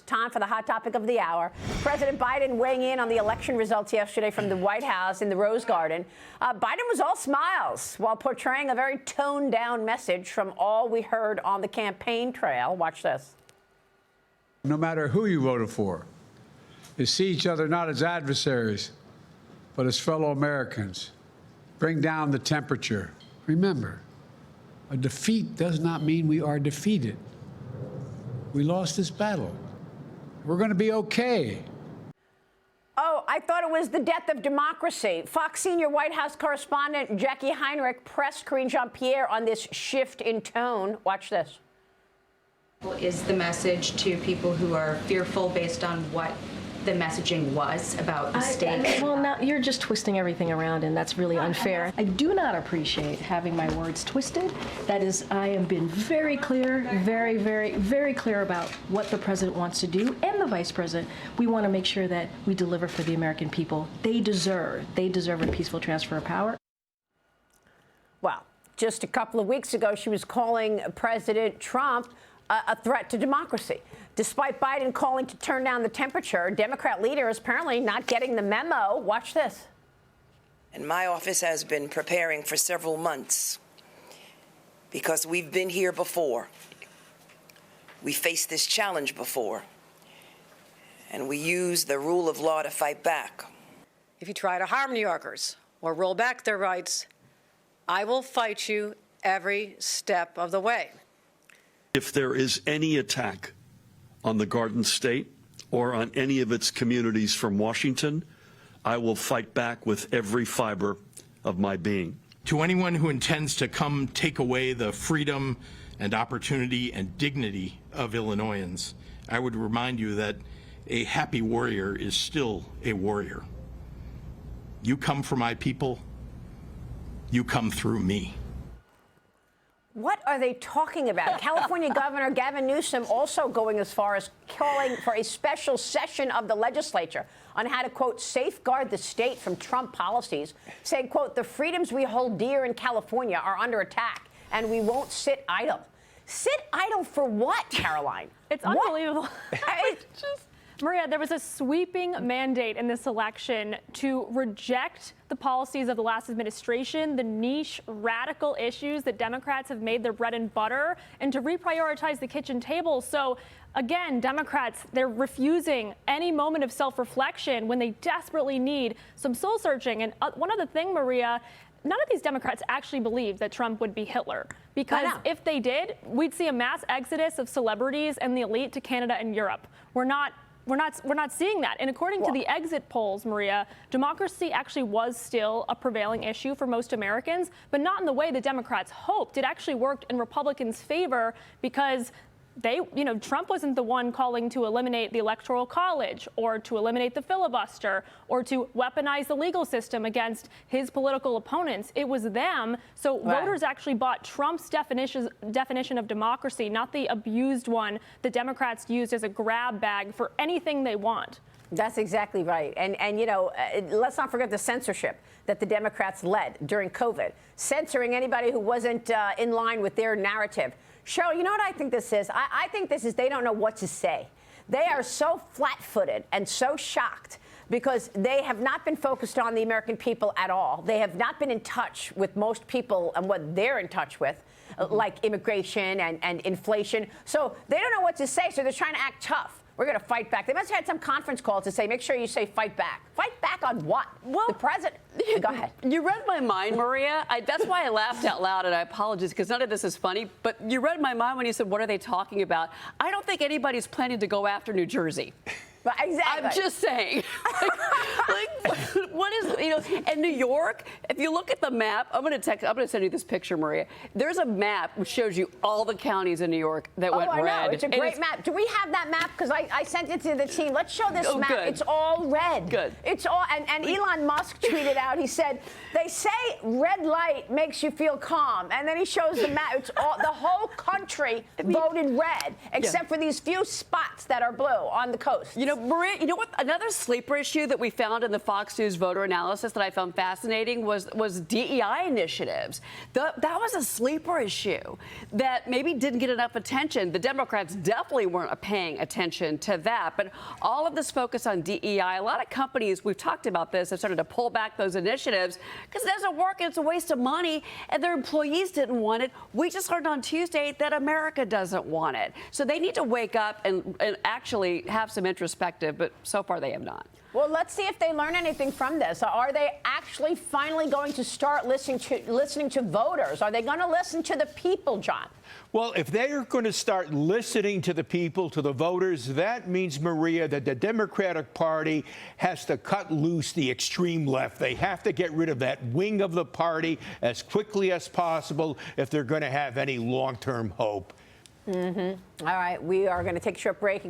time for the hot topic of the hour. President Biden weighing in on the election results yesterday from the White House in the Rose Garden. Biden was all smiles while portraying a very toned-down message from all we heard on the campaign trail. Watch this. No matter who you voted for, you see each other not as adversaries, but as fellow Americans. Bring down the temperature. Remember, a defeat does not mean we are defeated. We lost this battle. We're going to be okay. Oh, I thought it was the death of democracy. Fox senior White House correspondent Jackie Heinrich pressed Karine Jean-Pierre on this shift in tone. Watch this. Is the message to people who are fearful based on what the messaging was about the state? Well, now you're just twisting everything around, and that's really unfair. I do not appreciate having my words twisted. That is, I have been very clear, very clear about what the president wants to do, and the vice president. We want to make sure that we deliver for the American people. They deserve a peaceful transfer of power. Well, just a couple of weeks ago, she was calling President Trump a threat to democracy. Despite Biden calling to turn down the temperature, Democrat leader is apparently not getting the memo. Watch this. And my office has been preparing for several months because we've been here before. We faced this challenge before, and we use the rule of law to fight back. If you try to harm New Yorkers or roll back their rights, I will fight you every step of the way. If there is any attack on the Garden State or on any of its communities from Washington, I will fight back with every fiber of my being. To anyone who intends to come take away the freedom and opportunity and dignity of Illinoisans, I would remind you that a happy warrior is still a warrior. You come for my people, you come through me. What are they talking about? California Governor Gavin Newsom also going as far as calling for a special session of the legislature on how to, quote, safeguard the state from Trump policies, saying, quote, the freedoms we hold dear in California are under attack, and we won't sit idle. Sit idle for what, Caroline? It's unbelievable. Maria, there was a sweeping mandate in this election to reject the policies of the last administration, the niche, radical issues that Democrats have made their bread and butter, and to reprioritize the kitchen table. So, again, Democrats, they're refusing any moment of self-reflection when they desperately need some soul-searching. And one other thing, Maria, none of these Democrats actually believe that Trump would be Hitler, because if they did, we'd see a mass exodus of celebrities and the elite to Canada and Europe. We're not seeing that. And according to the exit polls, Maria, democracy actually was still a prevailing issue for most Americans, but not in the way the Democrats hoped. It actually worked in Republicans' favor because Trump wasn't the one calling to eliminate the Electoral College or to eliminate the filibuster or to weaponize the legal system against his political opponents. It was them. So voters actually bought Trump's definition of democracy, not the abused one the Democrats used as a grab bag for anything they want. That's exactly right. And let's not forget the censorship that the Democrats led during COVID, censoring anybody who wasn't in line with their narrative. Cheryl, you know what I think this is? I think this is they don't know what to say. They are so flat-footed and so shocked because they have not been focused on the American people at all. They have not been in touch with most people and what they're in touch with, like immigration and inflation. So they don't know what to say, so they're trying to act tough. We're going to fight back. They must have had some conference call to say, make sure you say fight back. Fight back on what? Well, the president. Go ahead. You read my mind, Maria. That's why I laughed out loud, and I apologize because none of this is funny. But you read my mind when you said, what are they talking about? I don't think anybody's planning to go after New Jersey. But exactly. I'm just saying. What is, and New York, if you look at the map, I'm going to send you this picture, Maria. There's a map which shows you all the counties in New York that went red. I know. It's a great map. Do we have that map? Because I sent it to the team. Let's show this map. Good. It's all red. Good. It's all, and Elon Musk tweeted out, he said, they say red light makes you feel calm. And then he shows the map. It's all, the whole country voted red, except for these few spots that are blue on the coast. know, Maria, you know what? Another sleeper issue that we found in the Fox News voter analysis that I found fascinating was DEI initiatives. That was a sleeper issue that maybe didn't get enough attention. The Democrats definitely weren't paying attention to that. But all of this focus on DEI, a lot of companies, we've talked about this, have started to pull back those initiatives because it doesn't work and it's a waste of money and their employees didn't want it. We just learned on Tuesday that America doesn't want it. So they need to wake up and actually have some introspective, but so far they have not. Well, let's see if they learn anything from this. Are they actually finally going to start listening to voters? Are they going to listen to the people, John? Well, if they are going to start listening to the people, to the voters, that means, Maria, that the Democratic Party has to cut loose the extreme left. They have to get rid of that wing of the party as quickly as possible if they're going to have any long-term hope. All right, we are going to take a short break. And